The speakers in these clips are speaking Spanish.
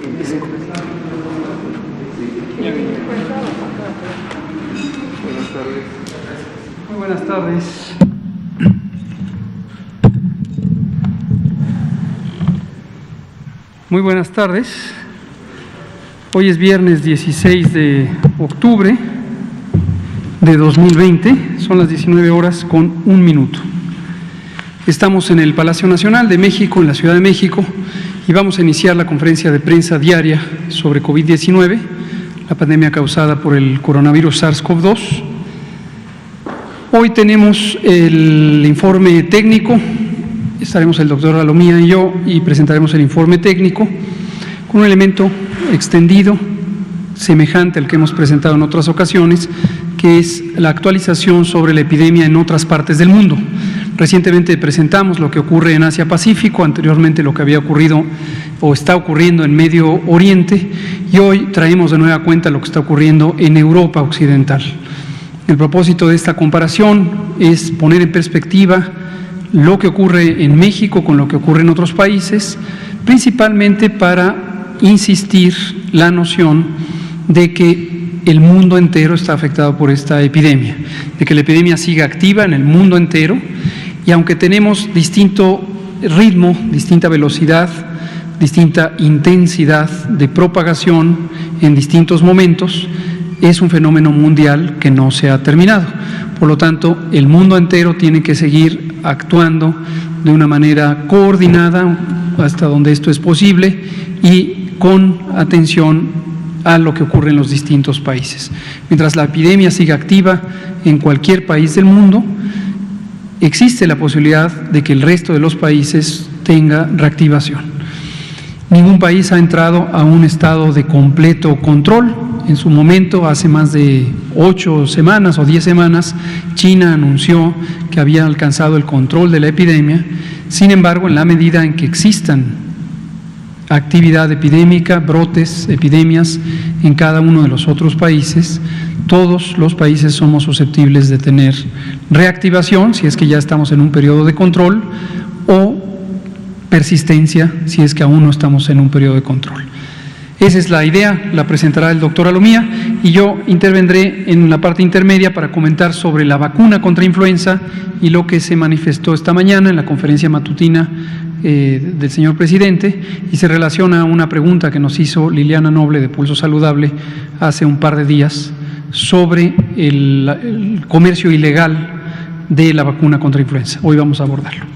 Muy buenas tardes. Muy buenas tardes. Hoy es viernes 16 de octubre de 2020. Son las 19 horas con 1 minuto. Estamos en el Palacio Nacional de México, en la Ciudad de México, y vamos a iniciar la conferencia de prensa diaria sobre COVID-19, la pandemia causada por el coronavirus SARS-CoV-2. Hoy tenemos el informe técnico, estaremos el doctor Alomía y yo, y presentaremos el informe técnico con un elemento extendido, semejante al que hemos presentado en otras ocasiones, que es la actualización sobre la epidemia en otras partes del mundo. Recientemente presentamos lo que ocurre en Asia-Pacífico, anteriormente lo que había ocurrido o está ocurriendo en Medio Oriente, y hoy traemos de nueva cuenta lo que está ocurriendo en Europa Occidental. El propósito de esta comparación es poner en perspectiva lo que ocurre en México con lo que ocurre en otros países, principalmente para insistir la noción de que el mundo entero está afectado por esta epidemia, de que la epidemia sigue activa en el mundo entero, y aunque tenemos distinto ritmo, distinta velocidad, distinta intensidad de propagación en distintos momentos, es un fenómeno mundial que no se ha terminado. Por lo tanto, el mundo entero tiene que seguir actuando de una manera coordinada hasta donde esto es posible y con atención a lo que ocurre en los distintos países. Mientras la epidemia siga activa en cualquier país del mundo, existe la posibilidad de que el resto de los países tenga reactivación. Ningún país ha entrado a un estado de completo control. En su momento, hace más de 8 semanas o 10 semanas, China anunció que había alcanzado el control de la epidemia. Sin embargo, en la medida en que existan actividad epidémica, brotes, epidemias en cada uno de los otros países, todos los países somos susceptibles de tener reactivación, si es que ya estamos en un periodo de control, o persistencia, si es que aún no estamos en un periodo de control. Esa es la idea, la presentará el doctor Alomía, y yo intervendré en la parte intermedia para comentar sobre la vacuna contra influenza y lo que se manifestó esta mañana en la conferencia matutina del señor presidente, y se relaciona a una pregunta que nos hizo Liliana Noble de Pulso Saludable hace un par de días sobre el comercio ilegal de la vacuna contra influenza. Hoy vamos a abordarlo.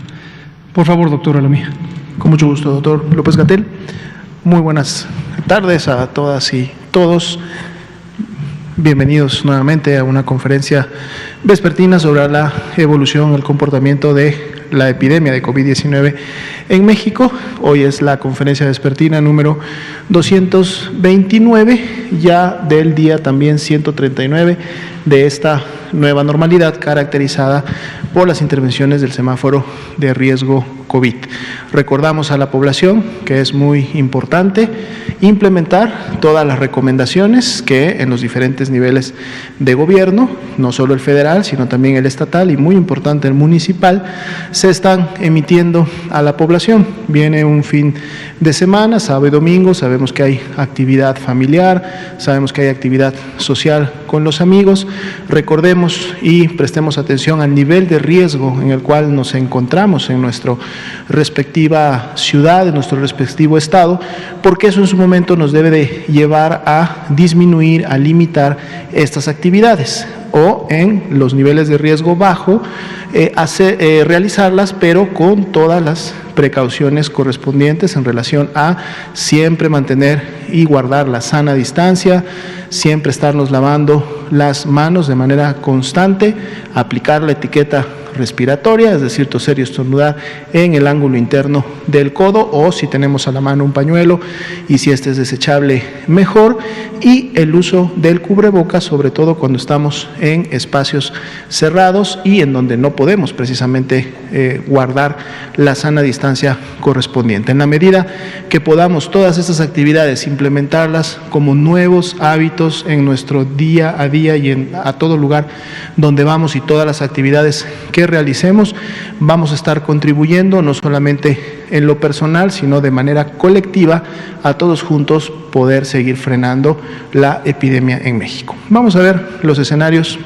Por favor, doctor Alomía. Con mucho gusto, doctor López-Gatell. Muy buenas tardes a todas y todos. Bienvenidos nuevamente a una conferencia vespertina sobre la evolución, el comportamiento de la epidemia de COVID-19 en México. Hoy es la conferencia vespertina número 229, ya del día también 139 de esta nueva normalidad caracterizada por las intervenciones del semáforo de riesgo COVID. Recordamos a la población que es muy importante implementar todas las recomendaciones que en los diferentes niveles de gobierno, no solo el federal, sino también el estatal y muy importante el municipal, se están emitiendo a la población. Viene un fin de semana, sábado y domingo, sabemos que hay actividad familiar, sabemos que hay actividad social con los amigos. Recordemos y prestemos atención al nivel de riesgo en el cual nos encontramos en nuestra respectiva ciudad, en nuestro respectivo estado, porque eso en su momento nos debe de llevar a disminuir, a limitar estas actividades, o en los niveles de riesgo bajo, realizarlas, pero con todas las precauciones correspondientes en relación a siempre mantener y guardar la sana distancia, siempre estarnos lavando las manos de manera constante, aplicar la etiqueta respiratoria, es decir, toser y estornudar en el ángulo interno del codo, o si tenemos a la mano un pañuelo y si este es desechable, mejor, y el uso del cubrebocas, sobre todo cuando estamos en espacios cerrados y en donde no podemos precisamente guardar la sana distancia correspondiente. En la medida que podamos todas estas actividades implementarlas como nuevos hábitos en nuestro día a día, día y a todo lugar donde vamos y todas las actividades que realicemos, vamos a estar contribuyendo no solamente en lo personal, sino de manera colectiva, a todos juntos poder seguir frenando la epidemia en México. Vamos a ver los escenarios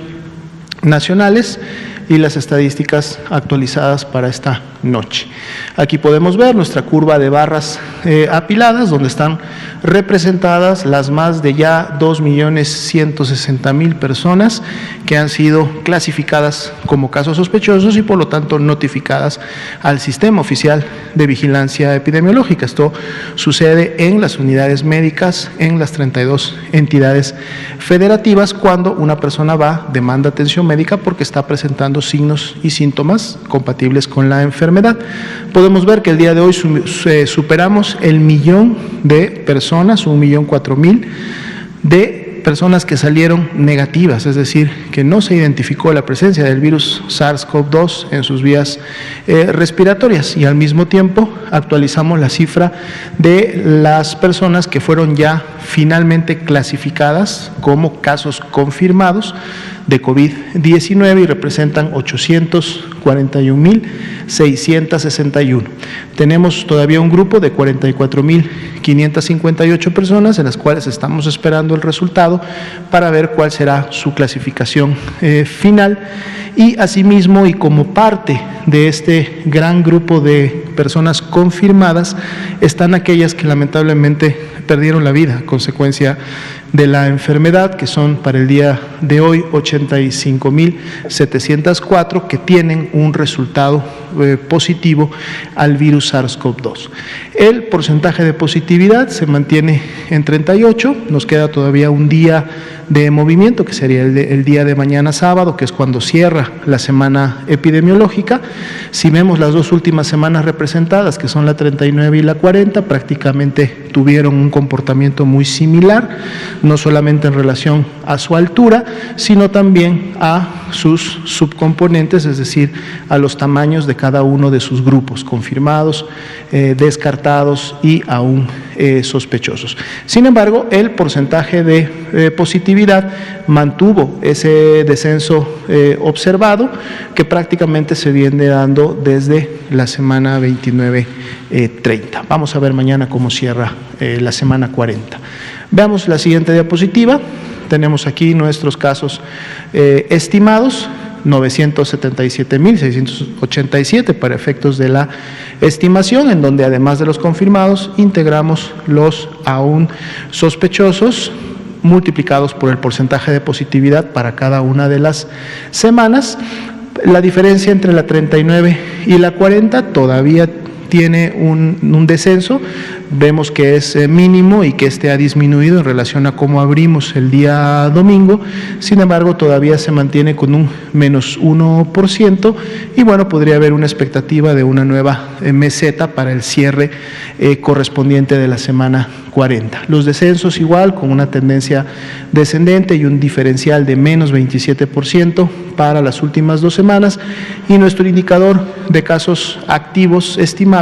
nacionales y las estadísticas actualizadas para esta noche. Aquí podemos ver nuestra curva de barras apiladas, donde están representadas las más de ya 2.160.000 personas que han sido clasificadas como casos sospechosos y por lo tanto notificadas al Sistema Oficial de Vigilancia Epidemiológica. Esto sucede en las unidades médicas, en las 32 entidades federativas, cuando una persona va, demanda atención médica porque está presentando signos y síntomas compatibles con la enfermedad. Podemos ver que el día de hoy superamos el 1.000.000 de personas, 1.004.000 de personas que salieron negativas, es decir, que no se identificó la presencia del virus SARS-CoV-2 en sus vías respiratorias, y al mismo tiempo actualizamos la cifra de las personas que fueron ya finalmente clasificadas como casos confirmados de COVID-19 y representan 841.661. Tenemos todavía un grupo de 44.558 personas en las cuales estamos esperando el resultado para ver cuál será su clasificación final, y asimismo, y como parte de este gran grupo de personas confirmadas, están aquellas que lamentablemente perdieron la vida a consecuencia de la enfermedad, que son para el día de hoy 85.704 que tienen un resultado positivo al virus SARS-CoV-2. El porcentaje de positividad se mantiene en 38, nos queda todavía un día de movimiento, que sería el día de mañana sábado, que es cuando cierra la semana epidemiológica. Si vemos las dos últimas semanas representadas, que son la 39 y la 40, prácticamente tuvieron un comportamiento muy similar, no solamente en relación a su altura, sino también a sus subcomponentes, es decir, a los tamaños de cada uno de sus grupos, confirmados, descartados y aún sospechosos. Sin embargo, el porcentaje de positividad mantuvo ese descenso observado, que prácticamente se viene dando desde la semana 29-30. Vamos a ver mañana cómo cierra la semana 40. Veamos la siguiente diapositiva. Tenemos aquí nuestros casos estimados, 977.687 para efectos de la estimación, en donde además de los confirmados integramos los aún sospechosos multiplicados por el porcentaje de positividad para cada una de las semanas. La diferencia entre la 39 y la 40 todavía tiene un descenso, vemos que es mínimo y que ha disminuido en relación a cómo abrimos el día domingo. Sin embargo, todavía se mantiene con un menos 1%, y bueno, podría haber una expectativa de una nueva meseta para el cierre correspondiente de la semana 40. Los descensos igual, con una tendencia descendente y un diferencial de menos 27% para las últimas 2 semanas, y nuestro indicador de casos activos estimados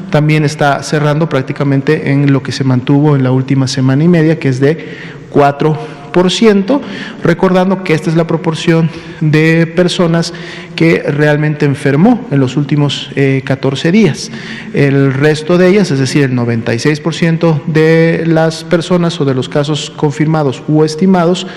también está cerrando prácticamente en lo que se mantuvo en la última semana y media, que es de 4%, recordando que esta es la proporción de personas que realmente enfermó en los últimos 14 días. El resto de ellas, es decir, el 96% de las personas o de los casos confirmados u estimados,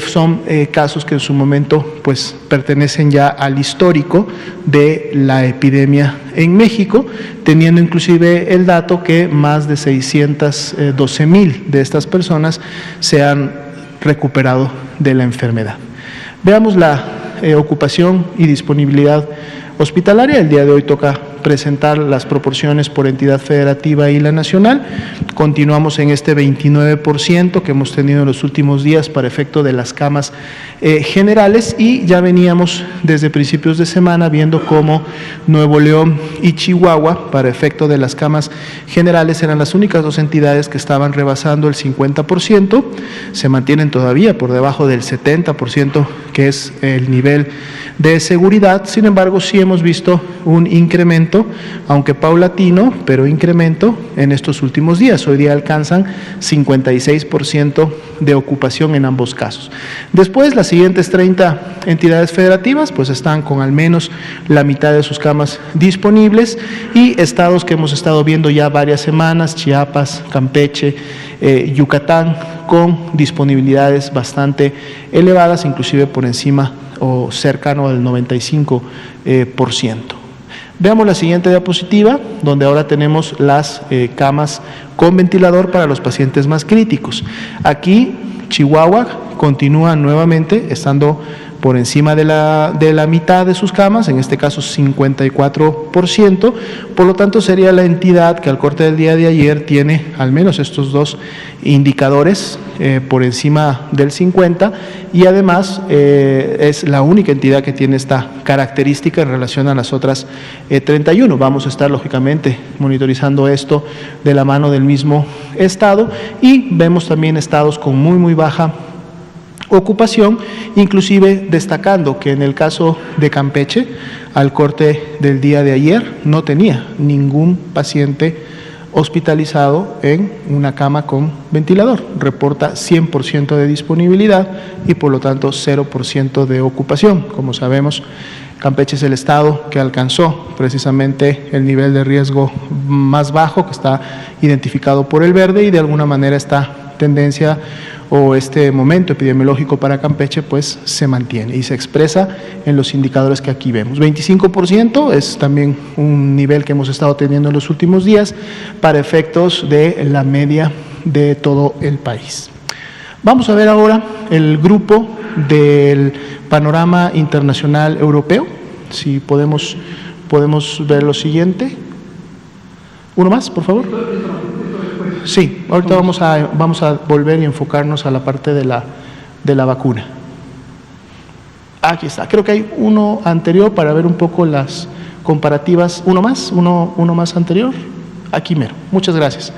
son casos que en su momento pues pertenecen ya al histórico de la epidemia en México, teniendo inclusive el dato que más de 612.000 de estas personas se han recuperado de la enfermedad. Veamos la ocupación y disponibilidad hospitalaria. El día de hoy toca presentar las proporciones por entidad federativa y la nacional. Continuamos en este 29% que hemos tenido en los últimos días para efecto de las camas generales, y ya veníamos desde principios de semana viendo cómo Nuevo León y Chihuahua, para efecto de las camas generales, eran las únicas 2 entidades que estaban rebasando el 50%, se mantienen todavía por debajo del 70%, que es el nivel de seguridad. Sin embargo, sí hemos visto un incremento incremento, aunque paulatino, pero incremento en estos últimos días. Hoy día alcanzan 56% de ocupación en ambos casos. Después, las siguientes 30 entidades federativas pues están con al menos la mitad de sus camas disponibles, y estados que hemos estado viendo ya varias semanas: Chiapas, Campeche, Yucatán, con disponibilidades bastante elevadas, inclusive por encima o cercano al 95%. Veamos la siguiente diapositiva, donde ahora tenemos las camas con ventilador para los pacientes más críticos. Aquí Chihuahua continúa nuevamente estando por encima de la mitad de sus camas, en este caso 54%, por lo tanto sería la entidad que al corte del día de ayer tiene al menos estos dos indicadores por encima del 50%, y además es la única entidad que tiene esta característica en relación a las otras 31. Vamos a estar lógicamente monitorizando esto de la mano del mismo estado, y vemos también estados con muy baja ocupación, inclusive destacando que en el caso de Campeche, al corte del día de ayer, no tenía ningún paciente hospitalizado en una cama con ventilador. Reporta 100% de disponibilidad y por lo tanto 0% de ocupación. Como sabemos, Campeche es el estado que alcanzó precisamente el nivel de riesgo más bajo, que está identificado por el verde, y de alguna manera esta tendencia o este momento epidemiológico para Campeche pues se mantiene y se expresa en los indicadores que aquí vemos. 25% es también un nivel que hemos estado teniendo en los últimos días para efectos de la media de todo el país. Vamos a ver ahora el grupo del panorama internacional europeo. Si podemos ver lo siguiente. Uno más, por favor. Sí, ahorita vamos a volver y enfocarnos a la parte de la vacuna. Aquí está, creo que hay uno anterior para ver un poco las comparativas. Uno más anterior, aquí mero. Muchas gracias.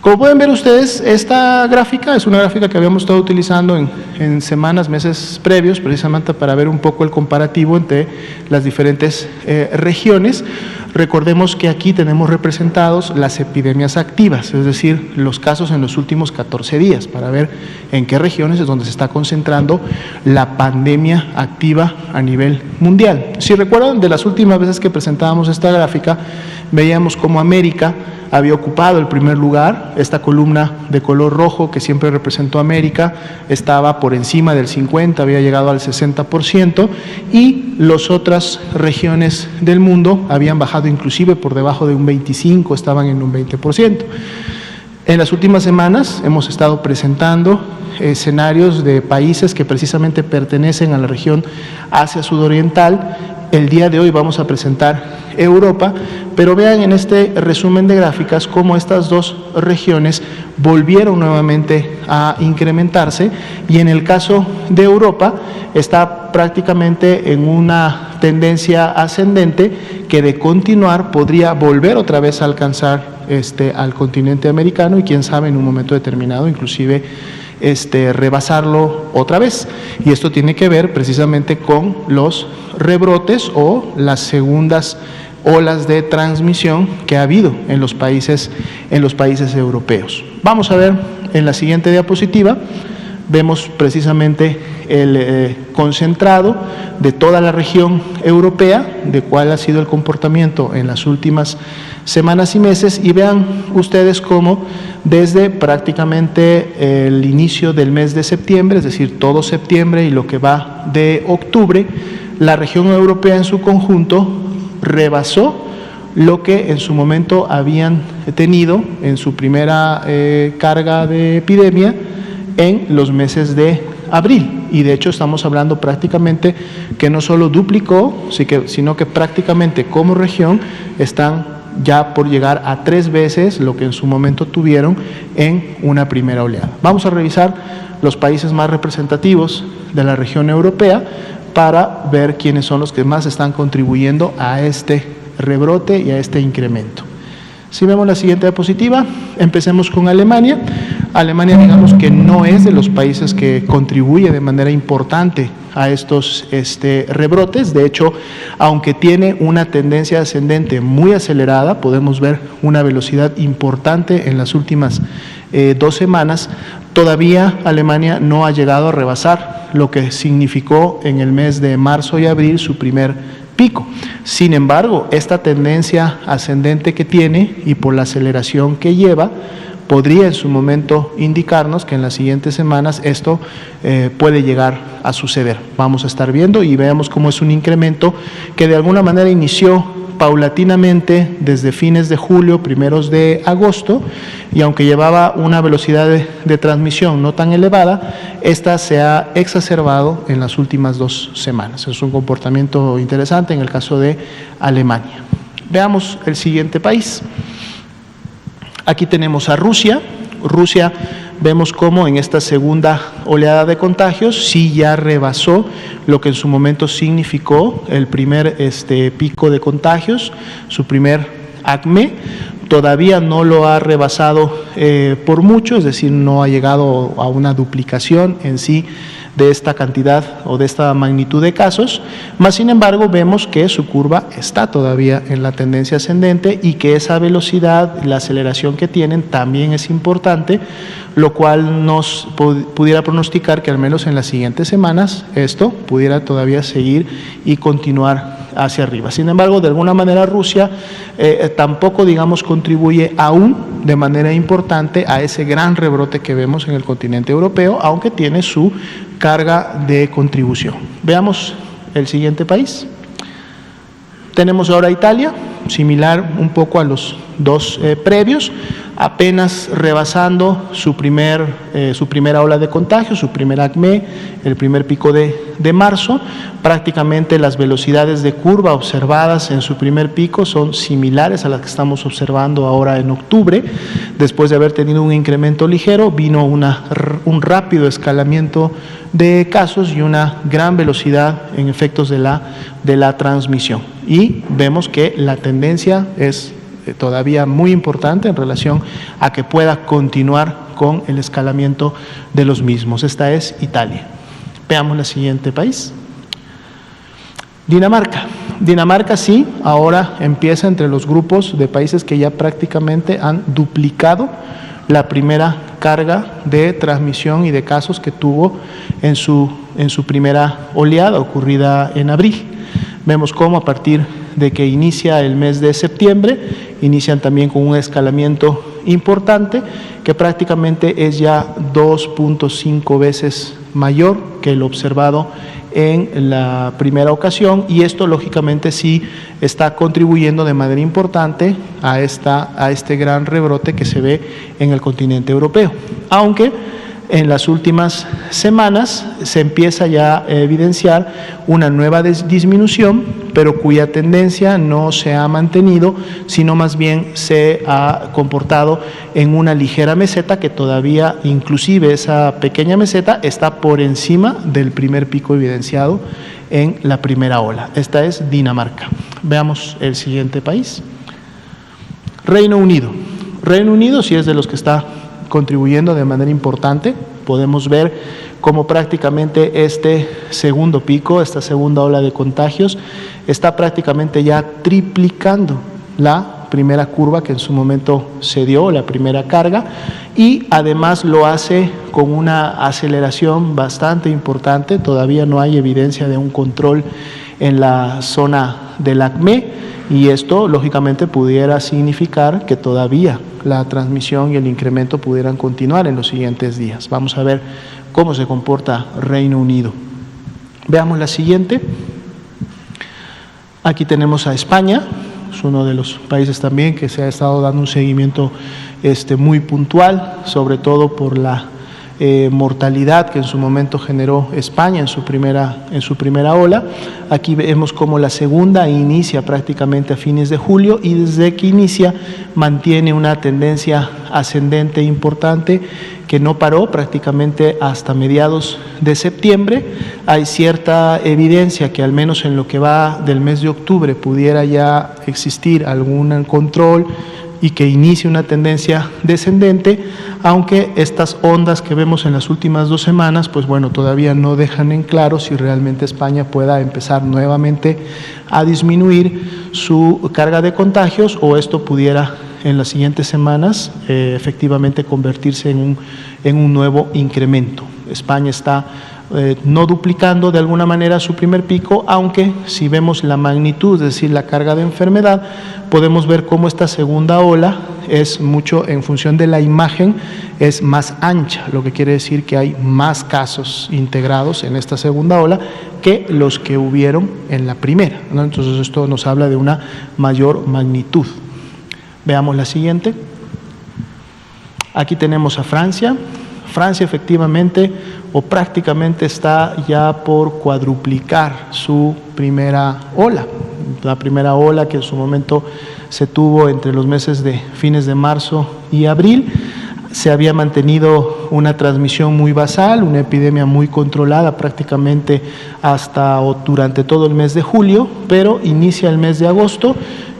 Como pueden ver ustedes, esta gráfica es una gráfica que habíamos estado utilizando en semanas, meses previos, precisamente para ver un poco el comparativo entre las diferentes regiones. Recordemos que aquí tenemos representados las epidemias activas, es decir, los casos en los últimos 14 días, para ver en qué regiones es donde se está concentrando la pandemia activa a nivel mundial. Si recuerdan, de las últimas veces que presentábamos esta gráfica, veíamos cómo América había ocupado el primer lugar. Esta columna de color rojo que siempre representó América estaba por encima del 50%, había llegado al 60%, y las otras regiones del mundo habían bajado inclusive por debajo de un 25%, estaban en un 20%. En las últimas semanas hemos estado presentando escenarios de países que precisamente pertenecen a la región Asia Sudoriental. El día de hoy vamos a presentar Europa, pero vean en este resumen de gráficas cómo estas dos regiones volvieron nuevamente a incrementarse, y en el caso de Europa está prácticamente en una tendencia ascendente que, de continuar, podría volver otra vez a alcanzar al continente americano, y quién sabe en un momento determinado inclusive rebasarlo otra vez. Y esto tiene que ver precisamente con los rebrotes o las segundas olas de transmisión que ha habido en los países europeos. Vamos a ver en la siguiente diapositiva. Vemos precisamente el concentrado de toda la región europea, de cuál ha sido el comportamiento en las últimas semanas y meses, y vean ustedes cómo desde prácticamente el inicio del mes de septiembre, es decir, todo septiembre y lo que va de octubre, la región europea en su conjunto rebasó lo que en su momento habían tenido en su primera carga de epidemia en los meses de abril, y de hecho estamos hablando prácticamente que no solo duplicó, sino que prácticamente como región están ya por llegar a 3 veces lo que en su momento tuvieron en una primera oleada. Vamos a revisar los países más representativos de la región europea para ver quiénes son los que más están contribuyendo a este rebrote y a este incremento. Si vemos la siguiente diapositiva, empecemos con Alemania. Alemania, digamos que no es de los países que contribuye de manera importante a estos rebrotes. De hecho, aunque tiene una tendencia ascendente muy acelerada, podemos ver una velocidad importante en las últimas 2 semanas, todavía Alemania no ha llegado a rebasar lo que significó en el mes de marzo y abril su primer pico. Sin embargo, esta tendencia ascendente que tiene y por la aceleración que lleva, podría en su momento indicarnos que en las siguientes semanas esto puede llegar a suceder. Vamos a estar viendo y veamos cómo es un incremento que de alguna manera inició paulatinamente desde fines de julio, primeros de agosto, y aunque llevaba una velocidad de transmisión no tan elevada, esta se ha exacerbado en las últimas 2 semanas. Es un comportamiento interesante en el caso de Alemania. Veamos el siguiente país. Aquí tenemos a Rusia. Rusia, vemos cómo en esta segunda oleada de contagios sí ya rebasó lo que en su momento significó el primer pico de contagios, su primer acme. Todavía no lo ha rebasado por mucho, es decir, no ha llegado a una duplicación en sí de esta cantidad o de esta magnitud de casos, más sin embargo vemos que su curva está todavía en la tendencia ascendente y que esa velocidad, la aceleración que tienen también es importante, lo cual nos pudiera pronosticar que al menos en las siguientes semanas esto pudiera todavía seguir y continuar hacia arriba. Sin embargo, de alguna manera Rusia tampoco, digamos, contribuye aún de manera importante a ese gran rebrote que vemos en el continente europeo, aunque tiene su carga de contribución. Veamos el siguiente país. Tenemos ahora Italia, similar un poco a los 2 previos, apenas rebasando su primera ola de contagio, su primer acme, el primer pico de marzo. Prácticamente las velocidades de curva observadas en su primer pico son similares a las que estamos observando ahora en octubre. Después de haber tenido un incremento ligero, vino un rápido escalamiento de casos y una gran velocidad en efectos de la transmisión. Y vemos que la tendencia es todavía muy importante en relación a que pueda continuar con el escalamiento de los mismos. Esta es Italia. Veamos el siguiente país. Dinamarca. Dinamarca sí, ahora empieza entre los grupos de países que ya prácticamente han duplicado la primera carga de transmisión y de casos que tuvo en su primera oleada ocurrida en abril. Vemos cómo a partir de que inicia el mes de septiembre, inician también con un escalamiento importante que prácticamente es ya 2.5 veces mayor que el observado en la primera ocasión, y esto lógicamente sí está contribuyendo de manera importante a este gran rebrote que se ve en el continente europeo, aunque en las últimas semanas se empieza ya a evidenciar una nueva disminución, pero cuya tendencia no se ha mantenido, sino más bien se ha comportado en una ligera meseta que todavía, inclusive esa pequeña meseta, está por encima del primer pico evidenciado en la primera ola. Esta es Dinamarca. Veamos el siguiente país. Reino Unido. Reino Unido sí es de los que está contribuyendo de manera importante. Podemos ver cómo prácticamente este segundo pico, esta segunda ola de contagios, está prácticamente ya triplicando la primera curva que en su momento se dio, la primera carga, y además lo hace con una aceleración bastante importante. Todavía no hay evidencia de un control en la zona del acme, y esto lógicamente pudiera significar que todavía la transmisión y el incremento pudieran continuar en los siguientes días. Vamos a ver cómo se comporta Reino Unido. Veamos la siguiente. Aquí tenemos a España, es uno de los países también que se ha estado dando un seguimiento muy puntual, sobre todo por la mortalidad que en su momento generó España en su primera ola. Aquí vemos cómo la segunda inicia prácticamente a fines de julio, y desde que inicia mantiene una tendencia ascendente importante que no paró prácticamente hasta mediados de septiembre. Hay cierta evidencia que al menos en lo que va del mes de octubre pudiera ya existir algún control y que inicie una tendencia descendente, aunque estas ondas que vemos en las últimas 2 semanas, pues bueno, todavía no dejan en claro si realmente España pueda empezar nuevamente a disminuir su carga de contagios, o esto pudiera en las siguientes semanas efectivamente convertirse en un nuevo incremento. España está no duplicando de alguna manera su primer pico, aunque si vemos la magnitud, es decir, la carga de enfermedad, podemos ver cómo esta segunda ola es mucho en función de la imagen, es más ancha, lo que quiere decir que hay más casos integrados en esta segunda ola que los que hubieron en la primera, ¿no? Entonces esto nos habla de una mayor magnitud. Veamos la siguiente. Aquí tenemos a Francia. Francia efectivamente o prácticamente está ya por cuadruplicar su primera ola. La primera ola que en su momento se tuvo entre los meses de fines de marzo y abril, se había mantenido una transmisión muy basal, una epidemia muy controlada prácticamente hasta o durante todo el mes de julio, pero inicia el mes de agosto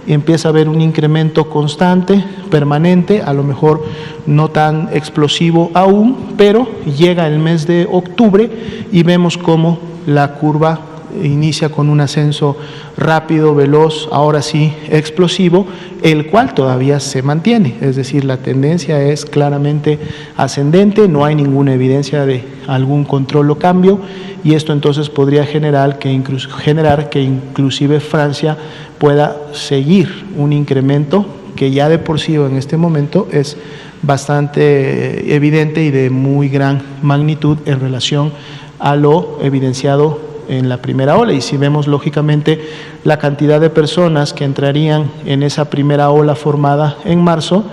y empieza a haber un incremento constante, permanente, a lo mejor no tan explosivo aún, pero llega el mes de octubre y vemos cómo la curva inicia con un ascenso rápido, veloz, ahora sí explosivo, el cual todavía se mantiene, es decir, la tendencia es claramente ascendente, no hay ninguna evidencia de algún control o cambio, y esto entonces podría generar que inclusive Francia pueda seguir un incremento que ya de por sí en este momento es bastante evidente y de muy gran magnitud en relación a lo evidenciado en la primera ola. Y si vemos lógicamente la cantidad de personas que entrarían en esa primera ola formada en marzo,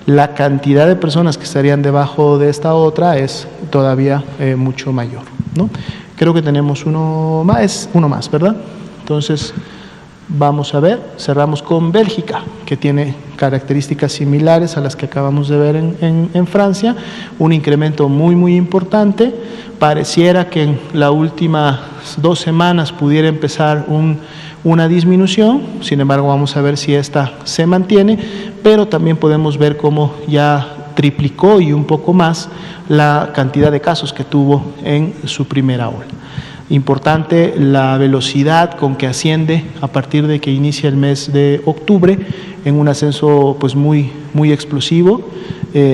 la cantidad de personas que estarían debajo de esta otra es todavía mucho mayor, ¿no? Creo que tenemos uno más, ¿verdad? Entonces vamos a ver, cerramos con Bélgica, que tiene características similares a las que acabamos de ver en Francia, un incremento muy importante. Pareciera que en las últimas 2 semanas pudiera empezar una disminución, sin embargo vamos a ver si esta se mantiene, pero también podemos ver cómo ya triplicó y un poco más la cantidad de casos que tuvo en su primera ola. Importante la velocidad con que asciende a partir de que inicia el mes de octubre en un ascenso pues muy explosivo,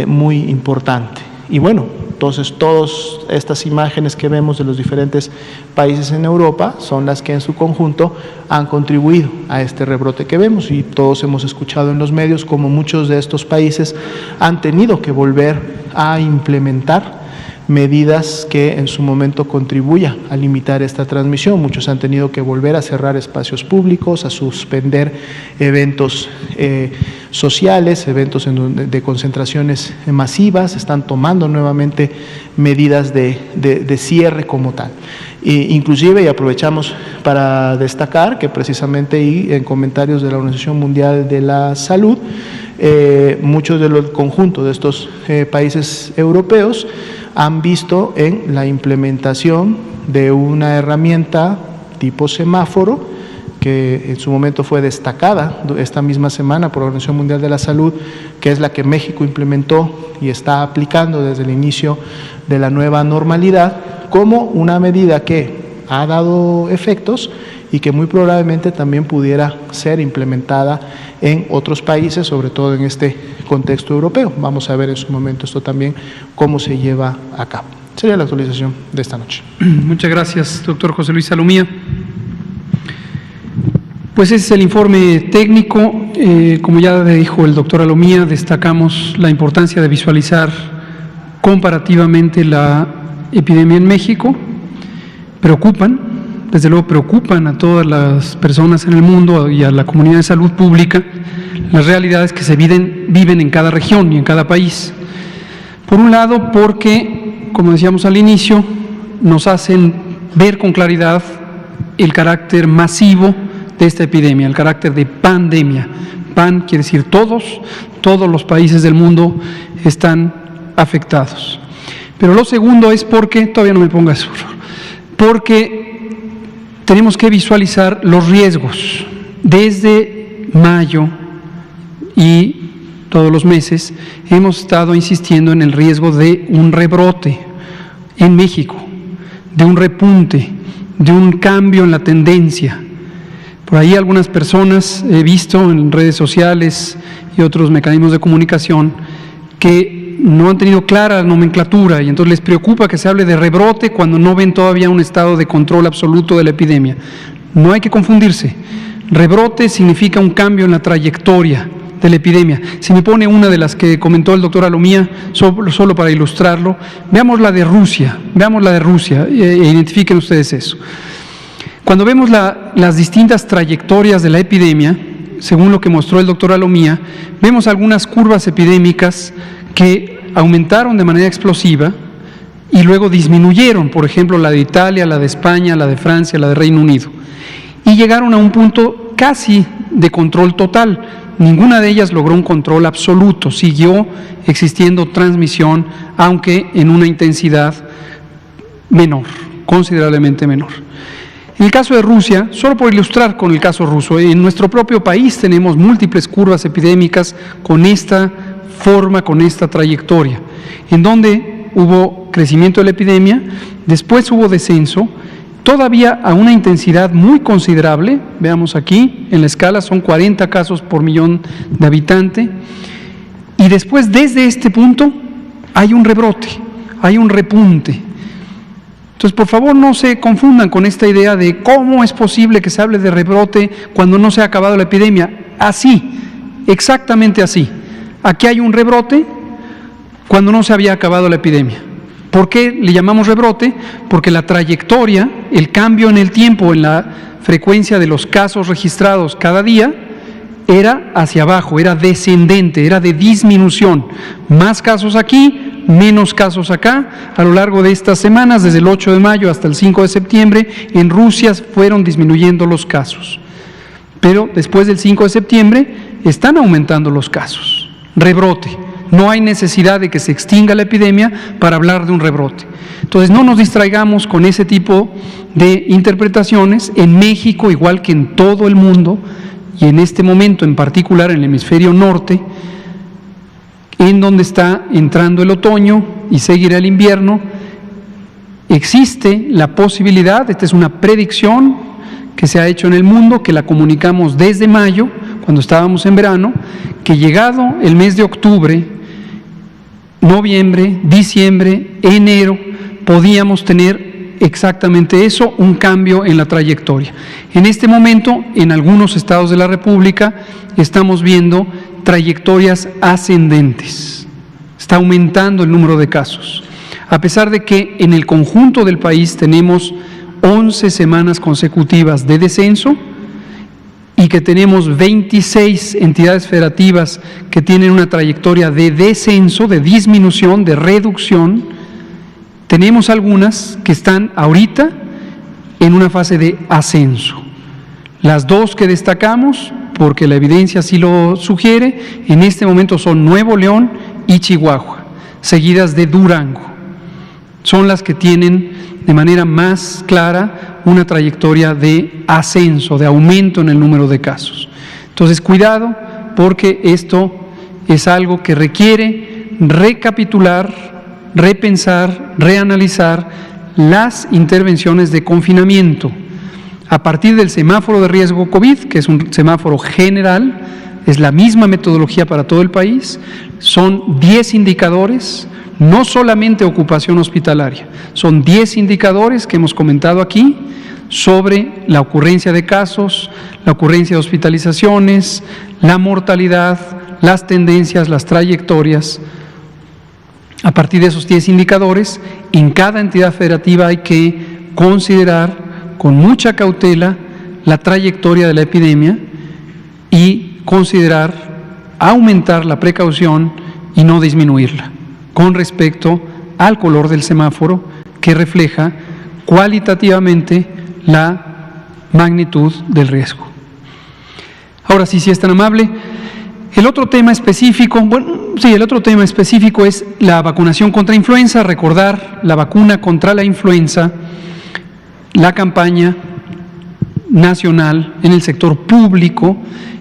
muy importante. Y bueno, entonces todas estas imágenes que vemos de los diferentes países en Europa son las que en su conjunto han contribuido a este rebrote que vemos, y todos hemos escuchado en los medios cómo muchos de estos países han tenido que volver a implementar medidas que en su momento contribuyan a limitar esta transmisión. Muchos han tenido que volver a cerrar espacios públicos, a suspender eventos sociales, eventos de concentraciones masivas, están tomando nuevamente medidas de cierre como tal. Inclusive, y aprovechamos para destacar que precisamente y en comentarios de la Organización Mundial de la Salud, muchos del conjunto de estos países europeos han visto en la implementación de una herramienta tipo semáforo que en su momento fue destacada esta misma semana por la Organización Mundial de la Salud, que es la que México implementó y está aplicando desde el inicio de la nueva normalidad, como una medida que ha dado efectos y que muy probablemente también pudiera ser implementada en otros países, sobre todo en este contexto europeo. Vamos a ver en su momento esto también, cómo se lleva a cabo. Sería la actualización de esta noche. Muchas gracias, doctor José Luis Salomía. Pues ese es el informe técnico. Como ya dijo el doctor Alomía, destacamos la importancia de visualizar comparativamente la epidemia en México. Desde luego preocupan a todas las personas en el mundo y a la comunidad de salud pública las realidades que se viven en cada región y en cada país. Por un lado, porque, como decíamos al inicio, nos hacen ver con claridad el carácter masivo de esta epidemia, el carácter de pandemia. Pan quiere decir todos los países del mundo están afectados. Pero lo segundo es porque, todavía no me ponga eso, porque tenemos que visualizar los riesgos desde mayo y todos los meses, hemos estado insistiendo en el riesgo de un rebrote en México, de un repunte, de un cambio en la tendencia. Por ahí algunas personas he visto en redes sociales y otros mecanismos de comunicación que no han tenido clara la nomenclatura y entonces les preocupa que se hable de rebrote cuando no ven todavía un estado de control absoluto de la epidemia. No hay que confundirse. Rebrote significa un cambio en la trayectoria de la epidemia. Si me pone una de las que comentó el doctor Alomía, solo para ilustrarlo, veamos la de Rusia e identifiquen ustedes eso. Cuando vemos las distintas trayectorias de la epidemia, según lo que mostró el doctor Alomía, vemos algunas curvas epidémicas que aumentaron de manera explosiva y luego disminuyeron, por ejemplo, la de Italia, la de España, la de Francia, la de Reino Unido, y llegaron a un punto casi de control total. Ninguna de ellas logró un control absoluto, siguió existiendo transmisión, aunque en una intensidad menor, considerablemente menor. En el caso de Rusia, solo por ilustrar con el caso ruso, en nuestro propio país tenemos múltiples curvas epidémicas con esta forma, con esta trayectoria, en donde hubo crecimiento de la epidemia, después hubo descenso, todavía a una intensidad muy considerable. Veamos aquí, en la escala son 40 casos por millón de habitantes, y después desde este punto hay un rebrote, hay un repunte. Entonces, por favor, no se confundan con esta idea de cómo es posible que se hable de rebrote cuando no se ha acabado la epidemia. Así, exactamente así. Aquí hay un rebrote cuando no se había acabado la epidemia. ¿Por qué le llamamos rebrote? Porque la trayectoria, el cambio en el tiempo, en la frecuencia de los casos registrados cada día, era hacia abajo, era descendente, era de disminución. Más casos aquí, menos casos acá. A lo largo de estas semanas, desde el 8 de mayo hasta el 5 de septiembre, en Rusia fueron disminuyendo los casos. Pero después del 5 de septiembre están aumentando los casos. Rebrote. No hay necesidad de que se extinga la epidemia para hablar de un rebrote. Entonces, no nos distraigamos con ese tipo de interpretaciones. En México, igual que en todo el mundo, y en este momento en particular en el hemisferio norte, en donde está entrando el otoño y seguirá el invierno, existe la posibilidad, esta es una predicción que se ha hecho en el mundo, que la comunicamos desde mayo, cuando estábamos en verano, que llegado el mes de octubre, noviembre, diciembre, enero, podíamos tener exactamente eso, un cambio en la trayectoria. En este momento, en algunos estados de la República, estamos viendo trayectorias ascendentes. Está aumentando el número de casos. A pesar de que en el conjunto del país tenemos 11 semanas consecutivas de descenso y que tenemos 26 entidades federativas que tienen una trayectoria de descenso, de disminución, de reducción, tenemos algunas que están ahorita en una fase de ascenso. Las dos que destacamos, porque la evidencia así lo sugiere, en este momento son Nuevo León y Chihuahua, seguidas de Durango. Son las que tienen de manera más clara una trayectoria de ascenso, de aumento en el número de casos. Entonces, cuidado, porque esto es algo que requiere recapitular, repensar, reanalizar las intervenciones de confinamiento a partir del semáforo de riesgo COVID, que es un semáforo general, es la misma metodología para todo el país, son 10 indicadores, no solamente ocupación hospitalaria, son 10 indicadores que hemos comentado aquí sobre la ocurrencia de casos, la ocurrencia de hospitalizaciones, la mortalidad, las tendencias, las trayectorias. A partir de esos 10 indicadores, en cada entidad federativa hay que considerar con mucha cautela la trayectoria de la epidemia y considerar aumentar la precaución y no disminuirla con respecto al color del semáforo que refleja cualitativamente la magnitud del riesgo. Ahora sí, si es tan amable, el otro tema específico, el otro tema específico es la vacunación contra influenza. Recordar la vacuna contra la influenza, la campaña nacional en el sector público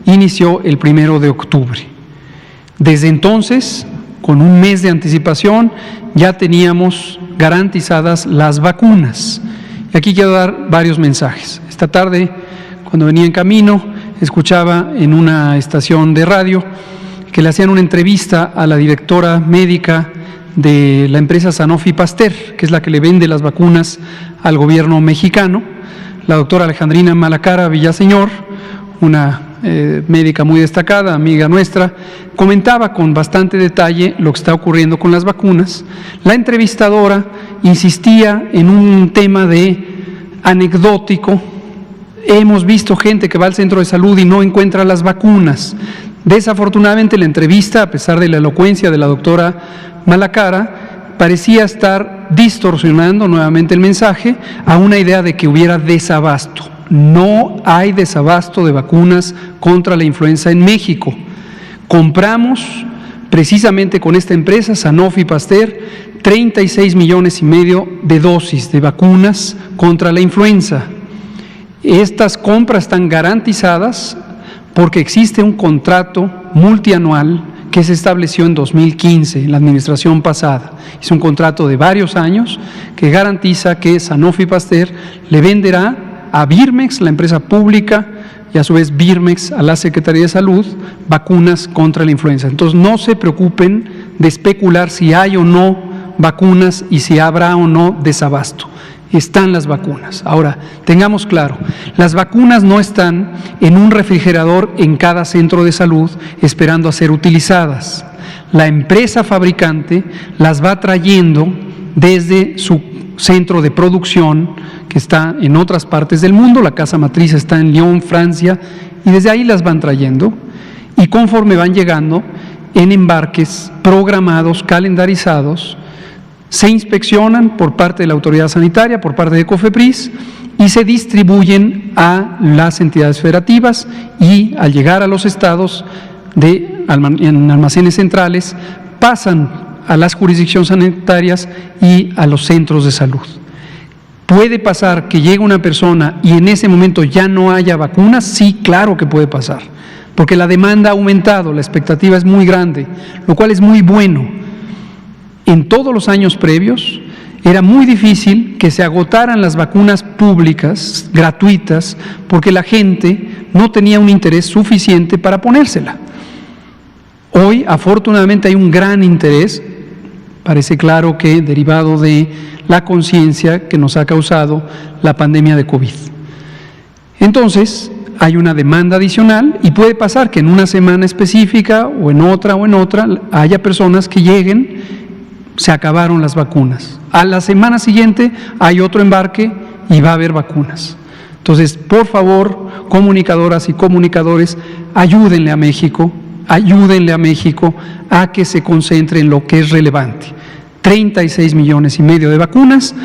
inició el 1 de octubre. Desde entonces, con un mes de anticipación, ya teníamos garantizadas las vacunas. Y aquí quiero dar varios mensajes. Esta tarde, cuando venía en camino, escuchaba en una estación de radio que le hacían una entrevista a la directora médica de la empresa Sanofi Pasteur, que es la que le vende las vacunas al gobierno mexicano, la doctora Alejandrina Malacara Villaseñor, una médica muy destacada, amiga nuestra, comentaba con bastante detalle lo que está ocurriendo con las vacunas. La entrevistadora insistía en un tema anecdótico. Hemos visto gente que va al centro de salud y no encuentra las vacunas. Desafortunadamente la entrevista, a pesar de la elocuencia de la doctora Malacara, parecía estar distorsionando nuevamente el mensaje a una idea de que hubiera desabasto. No hay desabasto de vacunas contra la influenza en México. Compramos precisamente con esta empresa, Sanofi Pasteur, 36,5 millones de dosis de vacunas contra la influenza. Estas compras están garantizadas porque existe un contrato multianual que se estableció en 2015, en la administración pasada. Es un contrato de varios años que garantiza que Sanofi Pasteur le venderá a Birmex, la empresa pública, y a su vez Birmex a la Secretaría de Salud, vacunas contra la influenza. Entonces no se preocupen de especular si hay o no vacunas y si habrá o no desabasto. Están las vacunas. Ahora, tengamos claro, las vacunas no están en un refrigerador en cada centro de salud esperando a ser utilizadas. La empresa fabricante las va trayendo desde su centro de producción, que está en otras partes del mundo. La casa matriz está en Lyon, Francia, y desde ahí las van trayendo, y conforme van llegando en embarques programados, calendarizados, se inspeccionan por parte de la autoridad sanitaria, por parte de COFEPRIS, y se distribuyen a las entidades federativas, y al llegar a los estados en almacenes centrales, pasan a las jurisdicciones sanitarias y a los centros de salud. ¿Puede pasar que llegue una persona y en ese momento ya no haya vacunas? Sí, claro que puede pasar, porque la demanda ha aumentado, la expectativa es muy grande, lo cual es muy bueno. En todos los años previos era muy difícil que se agotaran las vacunas públicas, gratuitas, porque la gente no tenía un interés suficiente para ponérsela. Hoy, afortunadamente, hay un gran interés, parece claro que derivado de la conciencia que nos ha causado la pandemia de COVID. Entonces, hay una demanda adicional y puede pasar que en una semana específica o en otra haya personas que lleguen, se acabaron las vacunas. A la semana siguiente hay otro embarque y va a haber vacunas. Entonces, por favor, comunicadoras y comunicadores, ayúdenle a México a que se concentre en lo que es relevante. 36,5 millones de vacunas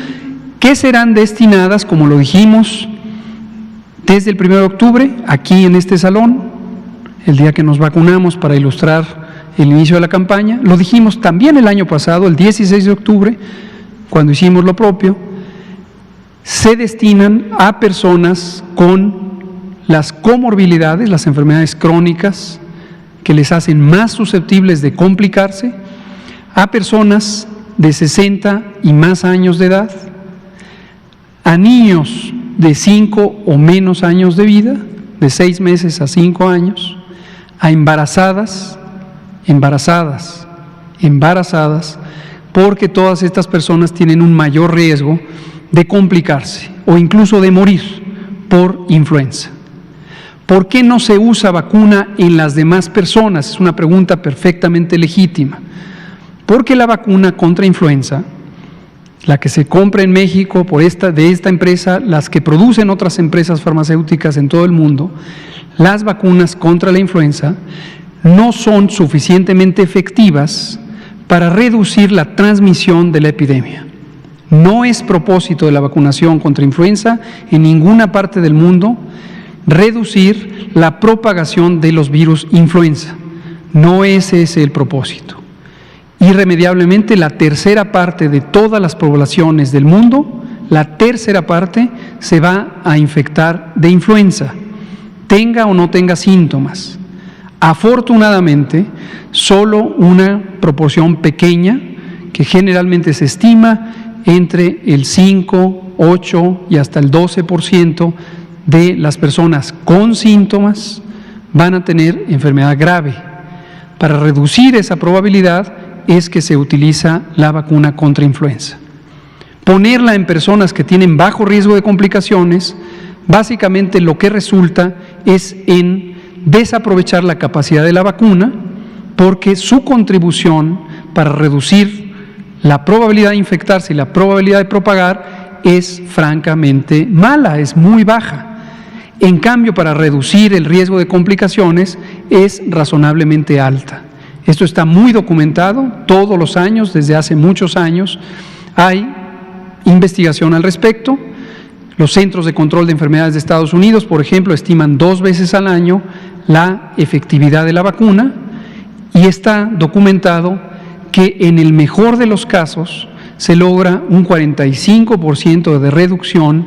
que serán destinadas, como lo dijimos, desde el 1 de octubre, aquí en este salón, el día que nos vacunamos para ilustrar el inicio de la campaña. Lo dijimos también el año pasado, el 16 de octubre, cuando hicimos lo propio. Se destinan a personas con las comorbilidades, las enfermedades crónicas, que les hacen más susceptibles de complicarse, a personas de 60 y más años de edad, a niños de 5 o menos años de vida, de 6 meses a 5 años, a embarazadas, porque todas estas personas tienen un mayor riesgo de complicarse o incluso de morir por influenza. ¿Por qué no se usa vacuna en las demás personas? Es una pregunta perfectamente legítima. Porque la vacuna contra influenza, la que se compra en México de esta empresa, las que producen otras empresas farmacéuticas en todo el mundo, las vacunas contra la influenza no son suficientemente efectivas para reducir la transmisión de la epidemia. No es propósito de la vacunación contra influenza en ninguna parte del mundo reducir la propagación de los virus influenza. No es ese el propósito. Irremediablemente, la tercera parte de todas las poblaciones del mundo, la tercera parte se va a infectar de influenza, tenga o no tenga síntomas. Afortunadamente, solo una proporción pequeña, que generalmente se estima entre el 5, 8 y hasta el 12% de las personas con síntomas van a tener enfermedad grave. Para reducir esa probabilidad es que se utiliza la vacuna contra influenza. Ponerla en personas que tienen bajo riesgo de complicaciones, básicamente lo que resulta es en desaprovechar la capacidad de la vacuna, porque su contribución para reducir la probabilidad de infectarse y la probabilidad de propagar es francamente mala, es muy baja. En cambio, para reducir el riesgo de complicaciones es razonablemente alta. Esto está muy documentado todos los años, desde hace muchos años. Hay investigación al respecto. Los Centros de Control de Enfermedades de Estados Unidos, por ejemplo, estiman 2 veces al año la efectividad de la vacuna, y está documentado que en el mejor de los casos se logra un 45% de reducción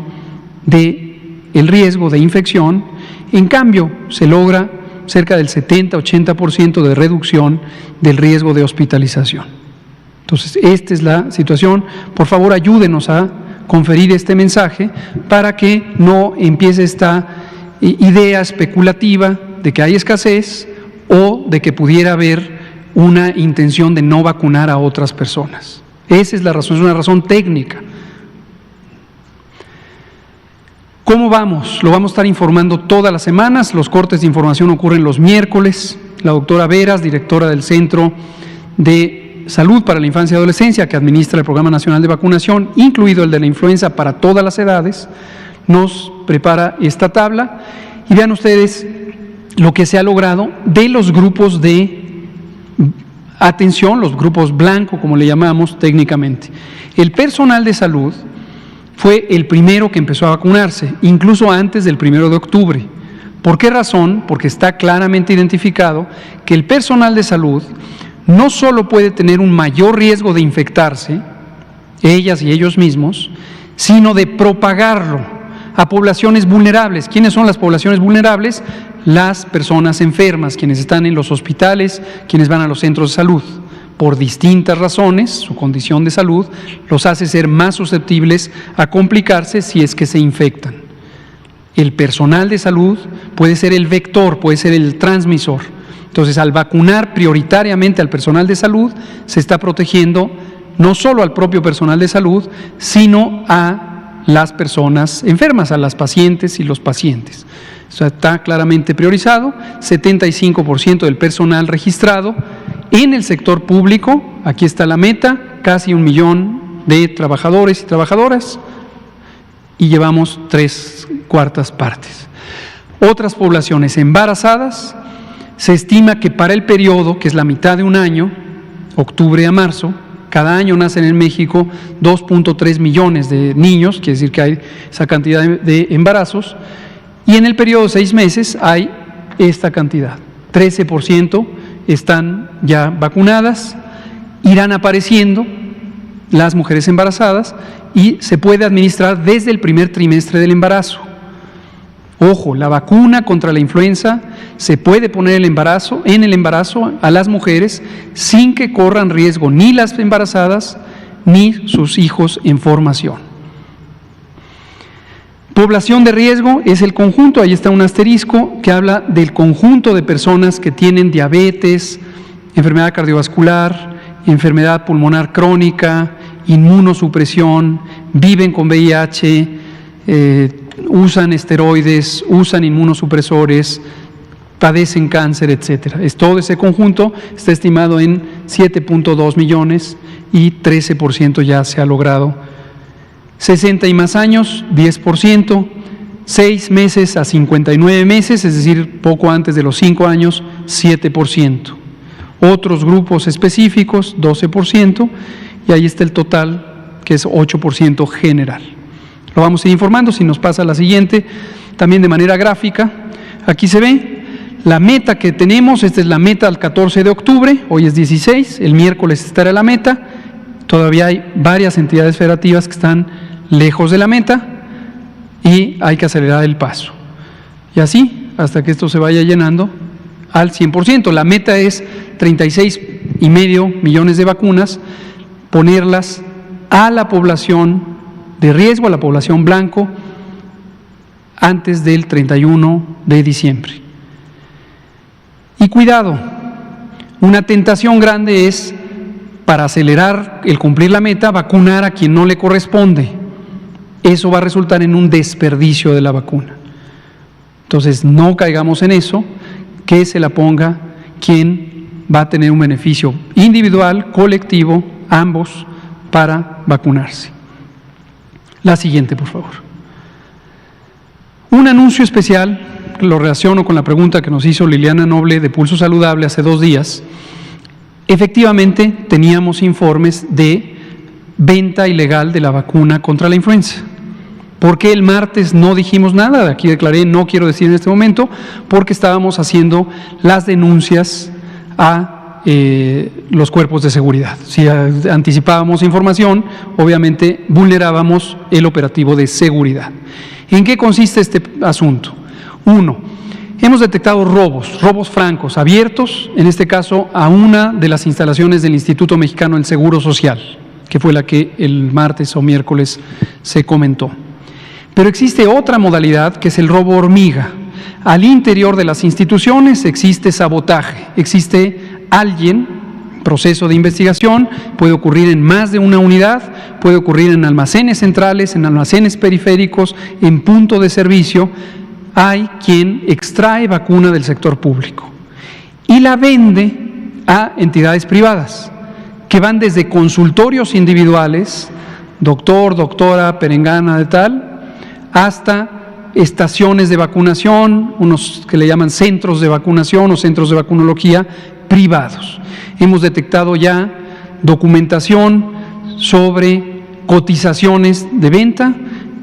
del riesgo de infección. En cambio, se logra cerca del 70-80% de reducción del riesgo de hospitalización. Entonces, esta es la situación. Por favor, ayúdenos a conferir este mensaje para que no empiece esta idea especulativa de que hay escasez o de que pudiera haber una intención de no vacunar a otras personas. Esa es la razón, es una razón técnica. ¿Cómo vamos? Lo vamos a estar informando todas las semanas. Los cortes de información ocurren los miércoles. La doctora Veras, directora del Centro de Salud para la Infancia y Adolescencia, que administra el Programa Nacional de Vacunación, incluido el de la influenza para todas las edades, nos prepara esta tabla. Y vean ustedes lo que se ha logrado de los grupos de atención, los grupos blanco, como le llamamos técnicamente. El personal de salud fue el primero que empezó a vacunarse, incluso antes del 1 de octubre. ¿Por qué razón? Porque está claramente identificado que el personal de salud no solo puede tener un mayor riesgo de infectarse, ellas y ellos mismos, sino de propagarlo a poblaciones vulnerables. ¿Quiénes son las poblaciones vulnerables? Las personas enfermas, quienes están en los hospitales, quienes van a los centros de salud. Por distintas razones, su condición de salud los hace ser más susceptibles a complicarse si es que se infectan. El personal de salud puede ser el vector, puede ser el transmisor. Entonces, al vacunar prioritariamente al personal de salud, se está protegiendo no solo al propio personal de salud, sino a las personas enfermas, a las pacientes y los pacientes. O sea, está claramente priorizado. 75% del personal registrado en el sector público, aquí está la meta, casi 1 millón de trabajadores y trabajadoras, y llevamos 3/4 partes. Otras poblaciones embarazadas, se estima que para el periodo, que es la mitad de un año, octubre a marzo, cada año nacen en México 2.3 millones de niños, quiere decir que hay esa cantidad de embarazos, y en el periodo de 6 meses hay esta cantidad. 13% están ya vacunadas, irán apareciendo las mujeres embarazadas y se puede administrar desde el primer trimestre del embarazo. Ojo, la vacuna contra la influenza se puede poner en el embarazo a las mujeres sin que corran riesgo ni las embarazadas ni sus hijos en formación. Población de riesgo es el conjunto, ahí está un asterisco que habla del conjunto de personas que tienen diabetes, enfermedad cardiovascular, enfermedad pulmonar crónica, inmunosupresión, viven con VIH, usan esteroides, usan inmunosupresores, padecen cáncer, etcétera. Todo ese conjunto está estimado en 7.2 millones y 13% ya se ha logrado. 60 y más años, 10%, 6 meses a 59 meses, es decir, poco antes de los 5 años, 7%. Otros grupos específicos, 12%, y ahí está el total, que es 8% general. Lo vamos a ir informando. Si nos pasa a la siguiente, también de manera gráfica. Aquí se ve la meta que tenemos. Esta es la meta al 14 de octubre, hoy es 16, el miércoles estará la meta. Todavía hay varias entidades federativas que están lejos de la meta y hay que acelerar el paso. Y así, hasta que esto se vaya llenando al 100%. La meta es 36,5 millones de vacunas, ponerlas a la población de riesgo, a la población blanco, antes del 31 de diciembre. Y cuidado, una tentación grande es, para acelerar el cumplir la meta, vacunar a quien no le corresponde. Eso va a resultar en un desperdicio de la vacuna. Entonces, no caigamos en eso, que se la ponga quien va a tener un beneficio individual, colectivo, ambos, para vacunarse. La siguiente, por favor. Un anuncio especial, lo relaciono con la pregunta que nos hizo Liliana Noble de Pulso Saludable hace 2 días. Efectivamente, teníamos informes de venta ilegal de la vacuna contra la influenza. ¿Por qué el martes no dijimos nada? Aquí declaré, no quiero decir en este momento, porque estábamos haciendo las denuncias a los cuerpos de seguridad. Si anticipábamos información, obviamente vulnerábamos el operativo de seguridad. ¿En qué consiste este asunto? 1. Hemos detectado robos francos, abiertos, en este caso a una de las instalaciones del Instituto Mexicano del Seguro Social, que fue la que el martes o miércoles se comentó. Pero existe otra modalidad, que es el robo hormiga. Al interior de las instituciones existe sabotaje, existe alguien, proceso de investigación, puede ocurrir en más de una unidad, puede ocurrir en almacenes centrales, en almacenes periféricos, en punto de servicio. Hay quien extrae vacuna del sector público y la vende a entidades privadas, que van desde consultorios individuales, doctor, doctora, perengana de tal, hasta estaciones de vacunación, unos que le llaman centros de vacunación o centros de vacunología privados. Hemos detectado ya documentación sobre cotizaciones de venta,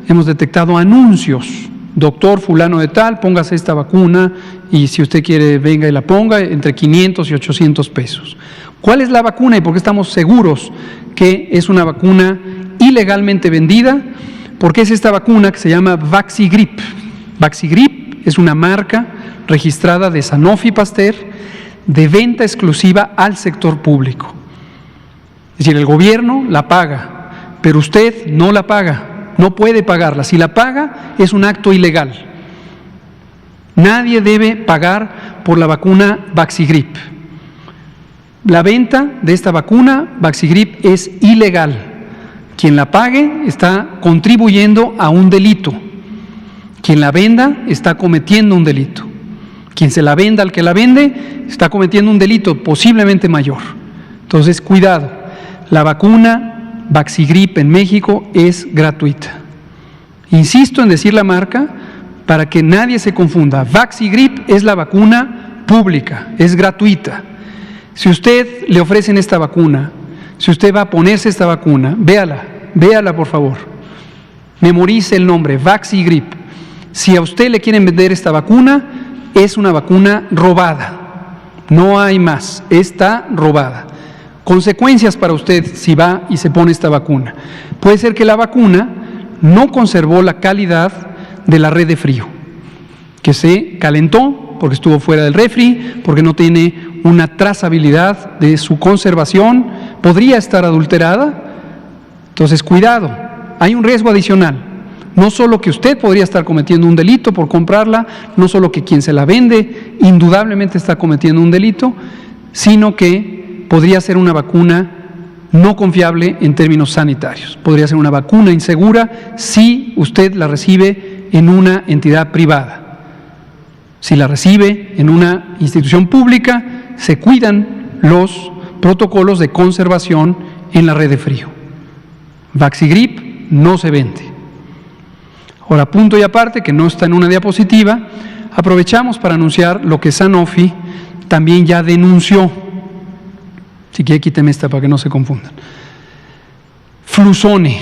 hemos detectado anuncios, doctor fulano de tal, póngase esta vacuna y si usted quiere venga y la ponga, entre 500 y 800 pesos. ¿Cuál es la vacuna y por qué estamos seguros que es una vacuna ilegalmente vendida? Porque es esta vacuna que se llama Vaxigrip. Vaxigrip es una marca registrada de Sanofi Pasteur de venta exclusiva al sector público. Es decir, el gobierno la paga, pero usted no la paga, no puede pagarla. Si la paga, es un acto ilegal. Nadie debe pagar por la vacuna Vaxigrip. La venta de esta vacuna Vaxigrip es ilegal. Quien la pague está contribuyendo a un delito. Quien la venda está cometiendo un delito. Quien se la venda al que la vende está cometiendo un delito posiblemente mayor. Entonces, cuidado. La vacuna Vaxigrip en México es gratuita. Insisto en decir la marca para que nadie se confunda. Vaxigrip es la vacuna pública, es gratuita. Si usted le ofrecen esta vacuna, si usted va a ponerse esta vacuna, véala por favor. Memorice el nombre, Vaxigrip. Si a usted le quieren vender esta vacuna, es una vacuna robada. No hay más, está robada. Consecuencias para usted si va y se pone esta vacuna. Puede ser que la vacuna no conservó la calidad de la red de frío, que se calentó porque estuvo fuera del refri, porque no tiene una trazabilidad de su conservación, podría estar adulterada. Entonces, cuidado, hay un riesgo adicional. No solo que usted podría estar cometiendo un delito por comprarla, no solo que quien se la vende indudablemente está cometiendo un delito, sino que podría ser una vacuna no confiable en términos sanitarios. Podría ser una vacuna insegura si usted la recibe en una entidad privada. Si la recibe en una institución pública, se cuidan los protocolos de conservación en la red de frío. Vaxigrip no se vende. Ahora, punto y aparte, que no está en una diapositiva, aprovechamos para anunciar lo que Sanofi también ya denunció. Si quiere, quíteme esta para que no se confundan. Fluzone.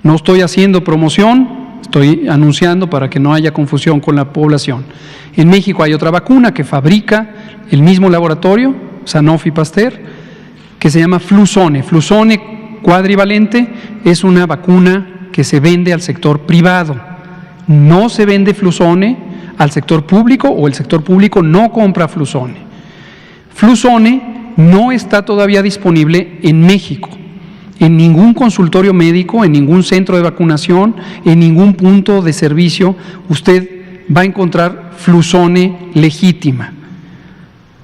No estoy haciendo promoción, estoy anunciando para que no haya confusión con la población. En México hay otra vacuna que fabrica el mismo laboratorio, Sanofi Pasteur, que se llama Fluzone. Fluzone cuadrivalente es una vacuna que se vende al sector privado. No se vende Fluzone al sector público o el sector público no compra Fluzone. Fluzone no está todavía disponible en México, en ningún consultorio médico, en ningún centro de vacunación, en ningún punto de servicio usted va a encontrar Fluzone legítima,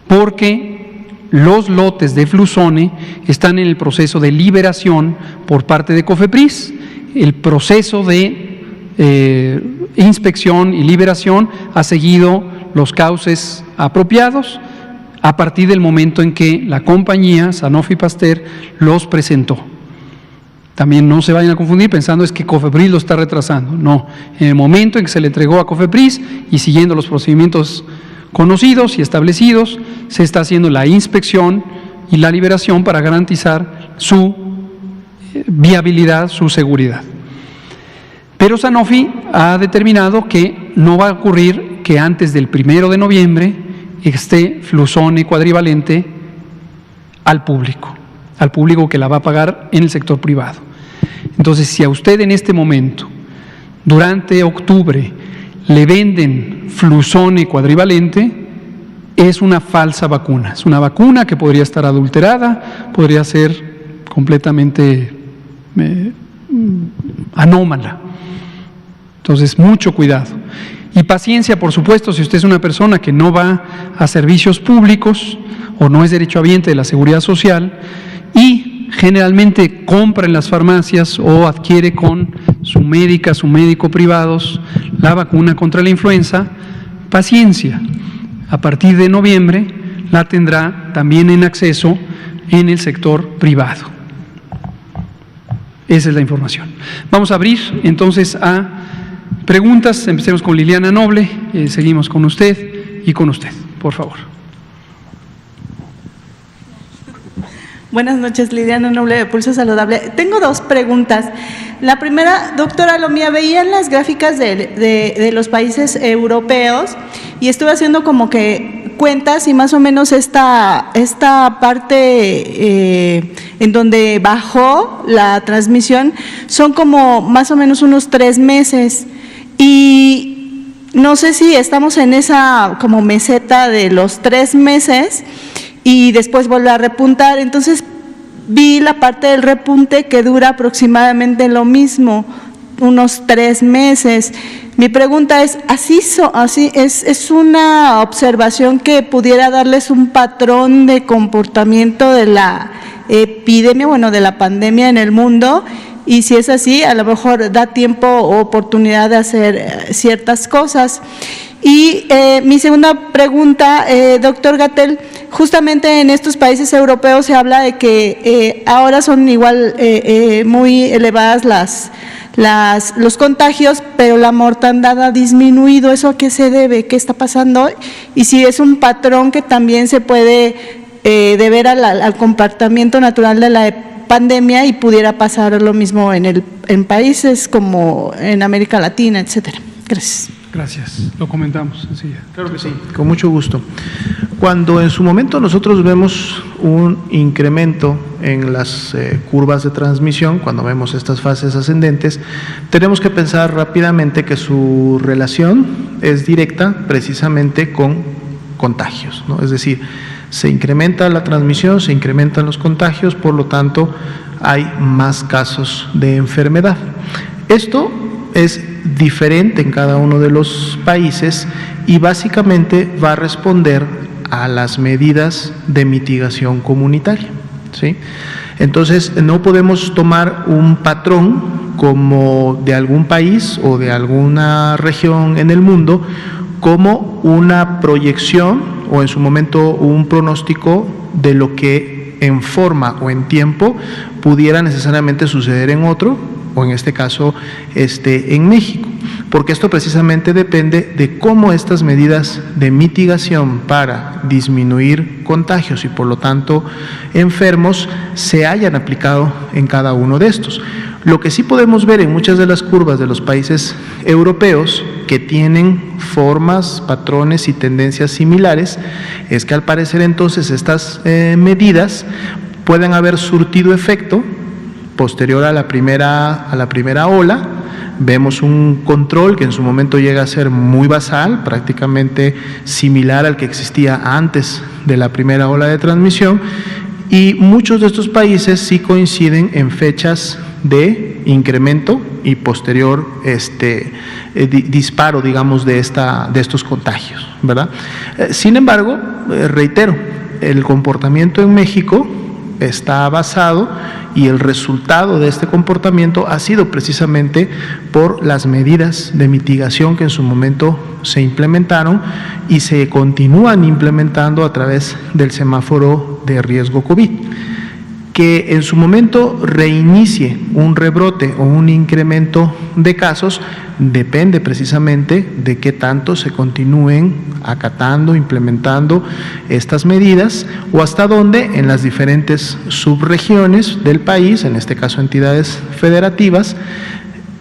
porque los lotes de Fluzone están en el proceso de liberación por parte de COFEPRIS. El proceso de inspección y liberación ha seguido los cauces apropiados a partir del momento en que la compañía Sanofi Pasteur los presentó. También no se vayan a confundir pensando es que COFEPRIS lo está retrasando. No, en el momento en que se le entregó a COFEPRIS y siguiendo los procedimientos conocidos y establecidos, se está haciendo la inspección y la liberación para garantizar su viabilidad, su seguridad. Pero Sanofi ha determinado que no va a ocurrir que antes del 1 de noviembre esté Fluzone cuadrivalente al público que la va a pagar en el sector privado. Entonces, si a usted en este momento, durante octubre, le venden Fluzone cuadrivalente, es una falsa vacuna. Es una vacuna que podría estar adulterada, podría ser completamente anómala. Entonces, mucho cuidado. Y paciencia, por supuesto, si usted es una persona que no va a servicios públicos o no es derechohabiente de la Seguridad Social y generalmente compra en las farmacias o adquiere con su médica, su médico privados la vacuna contra la influenza, paciencia. A partir de noviembre la tendrá también en acceso en el sector privado. Esa es la información. Vamos a abrir entonces a preguntas. Empecemos con Liliana Noble, seguimos con usted y con usted, por favor. Buenas noches, Liliana Noble de Pulso Saludable. Tengo dos preguntas. La primera, doctora Lomía, veía en las gráficas de los países europeos y estuve haciendo como que cuentas y más o menos esta parte en donde bajó la transmisión son como más o menos unos 3 meses y no sé si estamos en esa como meseta de los 3 meses y después vuelve a repuntar. Entonces vi la parte del repunte que dura aproximadamente lo mismo, unos 3 meses. Mi pregunta es, ¿es una observación que pudiera darles un patrón de comportamiento de la epidemia, de la pandemia en el mundo? Y si es así, a lo mejor da tiempo o oportunidad de hacer ciertas cosas. Y mi segunda pregunta, doctor Gatell, justamente en estos países europeos se habla de que ahora son igual muy elevadas los contagios, pero la mortandad ha disminuido. ¿Eso a qué se debe? ¿Qué está pasando? Y si es un patrón que también se puede deber al comportamiento natural de la pandemia y pudiera pasar lo mismo en países como en América Latina, etcétera. Gracias. Gracias. Lo comentamos enseguida. Claro que sí, con mucho gusto. Cuando en su momento nosotros vemos un incremento en las curvas de transmisión, cuando vemos estas fases ascendentes, tenemos que pensar rápidamente que su relación es directa precisamente con contagios, ¿no? Es decir, se incrementa la transmisión, se incrementan los contagios, por lo tanto hay más casos de enfermedad. Esto es diferente en cada uno de los países y básicamente va a responder a las medidas de mitigación comunitaria, ¿sí? Entonces, no podemos tomar un patrón como de algún país o de alguna región en el mundo como una proyección o en su momento un pronóstico de lo que en forma o en tiempo pudiera necesariamente suceder en otro, o en este caso en México, porque esto precisamente depende de cómo estas medidas de mitigación para disminuir contagios y por lo tanto enfermos se hayan aplicado en cada uno de estos. Lo que sí podemos ver en muchas de las curvas de los países europeos que tienen formas, patrones y tendencias similares es que al parecer entonces estas medidas pueden haber surtido efecto posterior a la primera ola, vemos un control que en su momento llega a ser muy basal, prácticamente similar al que existía antes de la primera ola de transmisión, y muchos de estos países sí coinciden en fechas de incremento y posterior disparo, digamos, de estos contagios, ¿verdad? Sin embargo, reitero, el comportamiento en México está basado, y el resultado de este comportamiento ha sido precisamente por las medidas de mitigación que en su momento se implementaron y se continúan implementando a través del semáforo de riesgo COVID. Que en su momento reinicie un rebrote o un incremento de casos depende precisamente de qué tanto se continúen acatando, implementando estas medidas, o hasta dónde en las diferentes subregiones del país, en este caso entidades federativas,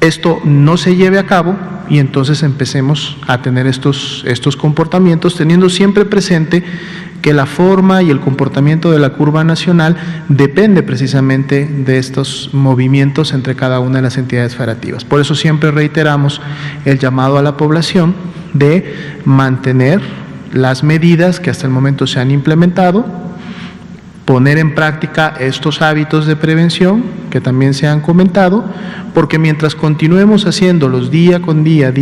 esto no se lleve a cabo y entonces empecemos a tener estos comportamientos, teniendo siempre presente que la forma y el comportamiento de la curva nacional depende precisamente de estos movimientos entre cada una de las entidades federativas. Por eso siempre reiteramos el llamado a la población de mantener las medidas que hasta el momento se han implementado, poner en práctica estos hábitos de prevención que también se han comentado, porque mientras continuemos haciéndolos día con día,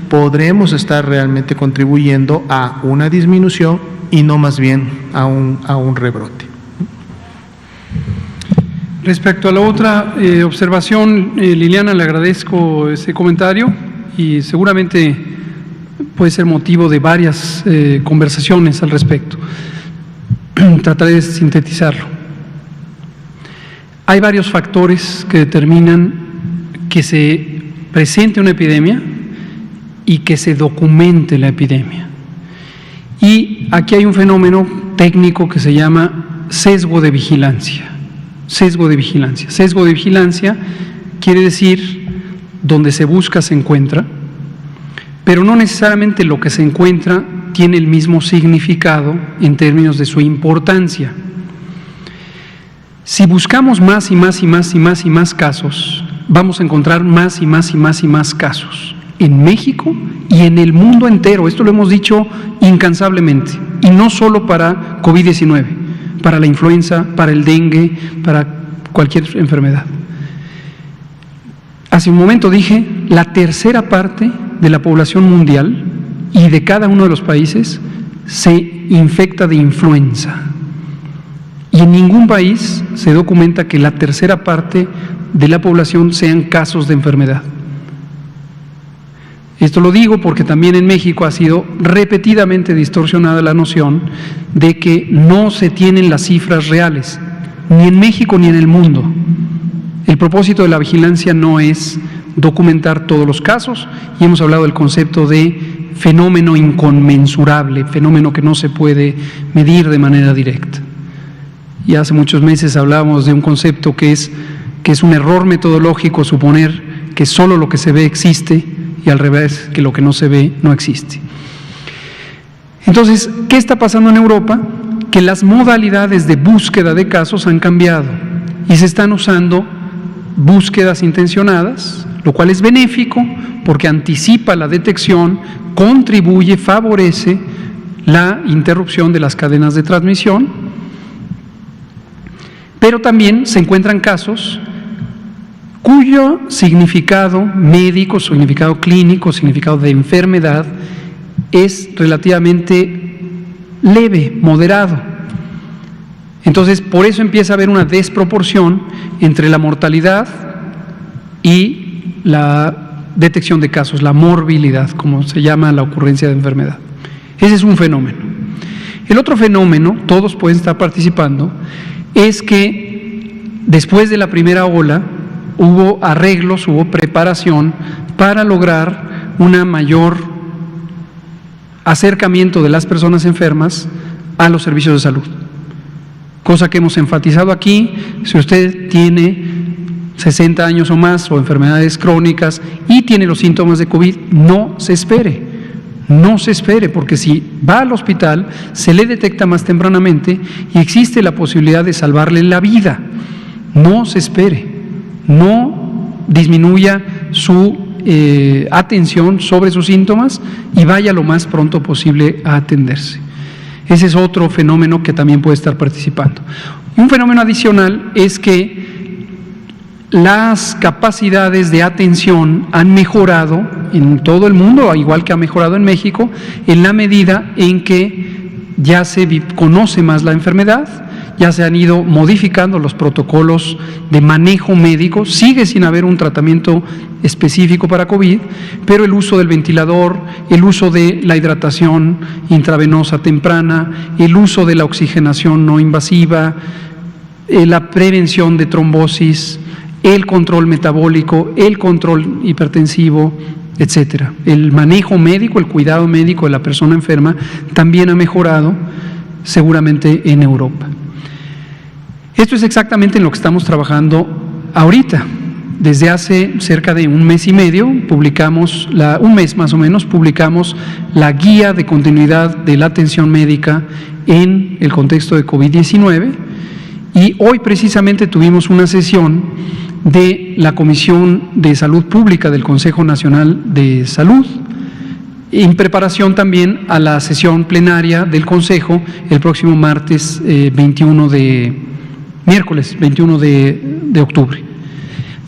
podremos estar realmente contribuyendo a una disminución y no más bien a un rebrote. Respecto a la otra observación, Liliana, le agradezco ese comentario y seguramente puede ser motivo de varias conversaciones al respecto. Trataré de sintetizarlo. Hay varios factores que determinan que se presente una epidemia y que se documente la epidemia. Y aquí hay un fenómeno técnico que se llama sesgo de vigilancia. Sesgo de vigilancia. Sesgo de vigilancia quiere decir donde se busca se encuentra, pero no necesariamente lo que se encuentra tiene el mismo significado en términos de su importancia. Si buscamos más y más casos, vamos a encontrar más y más casos en México y en el mundo entero. Esto lo hemos dicho incansablemente, y no solo para COVID-19, para la influenza, para el dengue, para cualquier enfermedad. Hace un momento dije, la tercera parte de la población mundial y de cada uno de los países se infecta de influenza. Y en ningún país se documenta que la tercera parte de la población sean casos de enfermedad. Esto lo digo porque también en México ha sido repetidamente distorsionada la noción de que no se tienen las cifras reales, ni en México ni en el mundo. El propósito de la vigilancia no es documentar todos los casos, y hemos hablado del concepto de fenómeno inconmensurable, fenómeno que no se puede medir de manera directa. Y hace muchos meses hablábamos de un concepto que es un error metodológico suponer que solo lo que se ve existe, y al revés, que lo que no se ve no existe. Entonces, ¿qué está pasando en Europa? Que las modalidades de búsqueda de casos han cambiado y se están usando búsquedas intencionadas, lo cual es benéfico porque anticipa la detección, contribuye, favorece la interrupción de las cadenas de transmisión, pero también se encuentran casos cuyo significado médico, significado clínico, significado de enfermedad es relativamente leve, moderado. Entonces, por eso empieza a haber una desproporción entre la mortalidad y la detección de casos, la morbilidad, como se llama la ocurrencia de enfermedad. Ese es un fenómeno. El otro fenómeno, todos pueden estar participando, es que después de la primera ola hubo arreglos, hubo preparación para lograr una mayor acercamiento de las personas enfermas a los servicios de salud. Cosa que hemos enfatizado aquí. Si usted tiene 60 años o más o enfermedades crónicas y tiene los síntomas de COVID, no se espere, porque si va al hospital se le detecta más tempranamente y existe la posibilidad de salvarle la vida. No se espere, no disminuya su atención sobre sus síntomas y vaya lo más pronto posible a atenderse. Ese es otro fenómeno que también puede estar participando. Y un fenómeno adicional es que las capacidades de atención han mejorado en todo el mundo, igual que ha mejorado en México, en la medida en que ya se conoce más la enfermedad, ya se han ido modificando los protocolos de manejo médico, sigue sin haber un tratamiento específico para COVID, pero el uso del ventilador, el uso de la hidratación intravenosa temprana, el uso de la oxigenación no invasiva, la prevención de trombosis, el control metabólico, el control hipertensivo, etcétera. El manejo médico, el cuidado médico de la persona enferma también ha mejorado, seguramente en Europa. Esto es exactamente en lo que estamos trabajando ahorita. Desde hace cerca de un mes y medio, un mes más o menos, publicamos la guía de continuidad de la atención médica en el contexto de COVID-19 y hoy precisamente tuvimos una sesión de la Comisión de Salud Pública del Consejo Nacional de Salud, en preparación también a la sesión plenaria del Consejo el próximo miércoles 21 de octubre.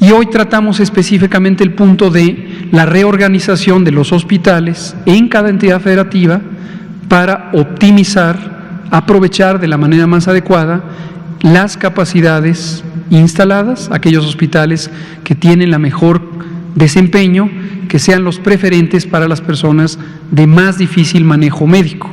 Y hoy tratamos específicamente el punto de la reorganización de los hospitales en cada entidad federativa para optimizar, aprovechar de la manera más adecuada las capacidades instaladas, aquellos hospitales que tienen la mejor desempeño, que sean los preferentes para las personas de más difícil manejo médico.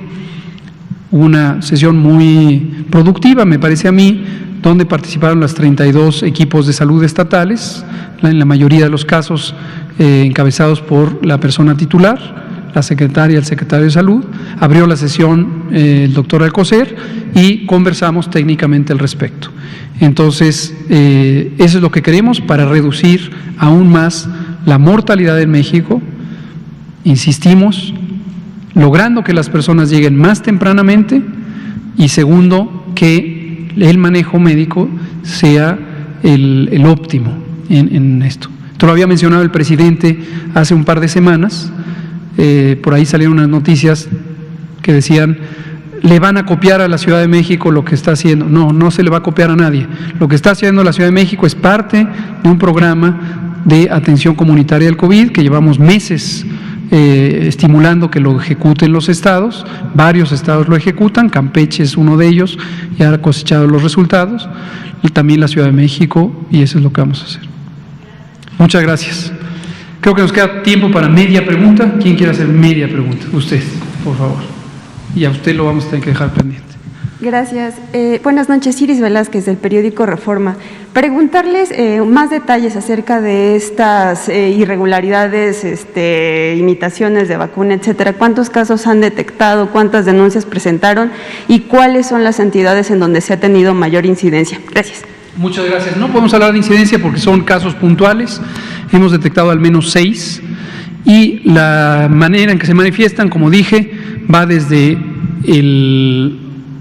Una sesión muy productiva, me parece a mí, donde participaron los 32 equipos de salud estatales, en la mayoría de los casos encabezados por la persona titular, la secretaria, el secretario de Salud. Abrió la sesión el doctor Alcocer y conversamos técnicamente al respecto. Entonces, eso es lo que queremos para reducir aún más la mortalidad en México. Insistimos, logrando que las personas lleguen más tempranamente y segundo, que el manejo médico sea el óptimo en esto. Esto lo había mencionado el presidente hace un par de semanas, por ahí salieron unas noticias que decían, le van a copiar a la Ciudad de México lo que está haciendo. No, no se le va a copiar a nadie. Lo que está haciendo la Ciudad de México es parte de un programa de atención comunitaria del COVID que llevamos meses estimulando que lo ejecuten los estados. Varios estados lo ejecutan, Campeche es uno de ellos, ya ha cosechado los resultados, y también la Ciudad de México, y eso es lo que vamos a hacer. Muchas gracias. Creo que nos queda tiempo para media pregunta. ¿Quién quiere hacer media pregunta? Usted, por favor. Y a usted lo vamos a tener que dejar pendiente. Gracias. Buenas noches, Iris Velázquez, del periódico Reforma. Preguntarles más detalles acerca de estas irregularidades, imitaciones de vacuna, etcétera. ¿Cuántos casos han detectado? ¿Cuántas denuncias presentaron? ¿Y cuáles son las entidades en donde se ha tenido mayor incidencia? Gracias. Muchas gracias. No podemos hablar de incidencia porque son casos puntuales. Hemos detectado al menos 6 y la manera en que se manifiestan, como dije, va desde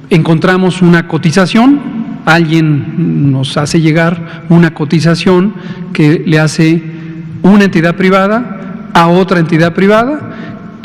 encontramos una cotización, alguien nos hace llegar una cotización que le hace una entidad privada a otra entidad privada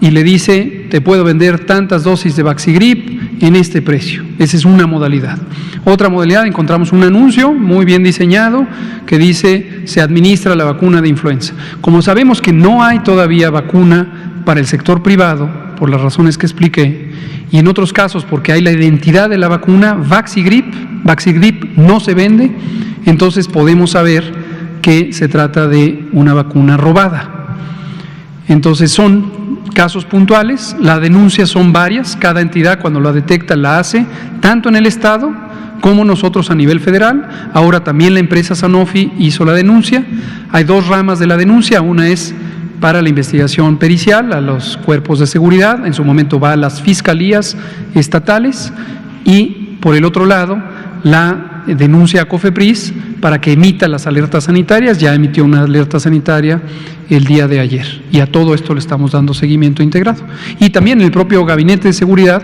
y le dice, te puedo vender tantas dosis de Vaxigrip en este precio. Esa es una modalidad. Otra modalidad, encontramos un anuncio muy bien diseñado que dice, se administra la vacuna de influenza. Como sabemos que no hay todavía vacuna para el sector privado, por las razones que expliqué, y en otros casos porque hay la identidad de la vacuna, Vaxigrip no se vende, entonces podemos saber que se trata de una vacuna robada. Entonces son casos puntuales, las denuncias son varias, cada entidad cuando la detecta la hace, tanto en el Estado como nosotros a nivel federal. Ahora también la empresa Sanofi hizo la denuncia. Hay 2 ramas de la denuncia, una es para la investigación pericial a los cuerpos de seguridad, en su momento va a las fiscalías estatales, y por el otro lado la denuncia a COFEPRIS para que emita las alertas sanitarias. Ya emitió una alerta sanitaria el día de ayer y a todo esto le estamos dando seguimiento integrado. Y también en el propio Gabinete de Seguridad,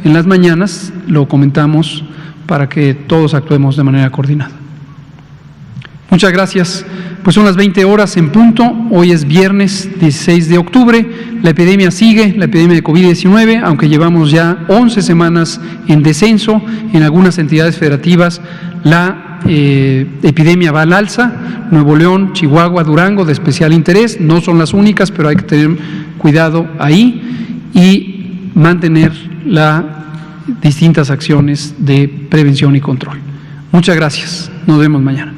en las mañanas lo comentamos para que todos actuemos de manera coordinada. Muchas gracias Pues son las 20 horas en punto, hoy es viernes 16 de octubre, la epidemia sigue, la epidemia de COVID-19, aunque llevamos ya 11 semanas en descenso, en algunas entidades federativas la epidemia va al alza, Nuevo León, Chihuahua, Durango de especial interés, no son las únicas, pero hay que tener cuidado ahí y mantener las distintas acciones de prevención y control. Muchas gracias, nos vemos mañana.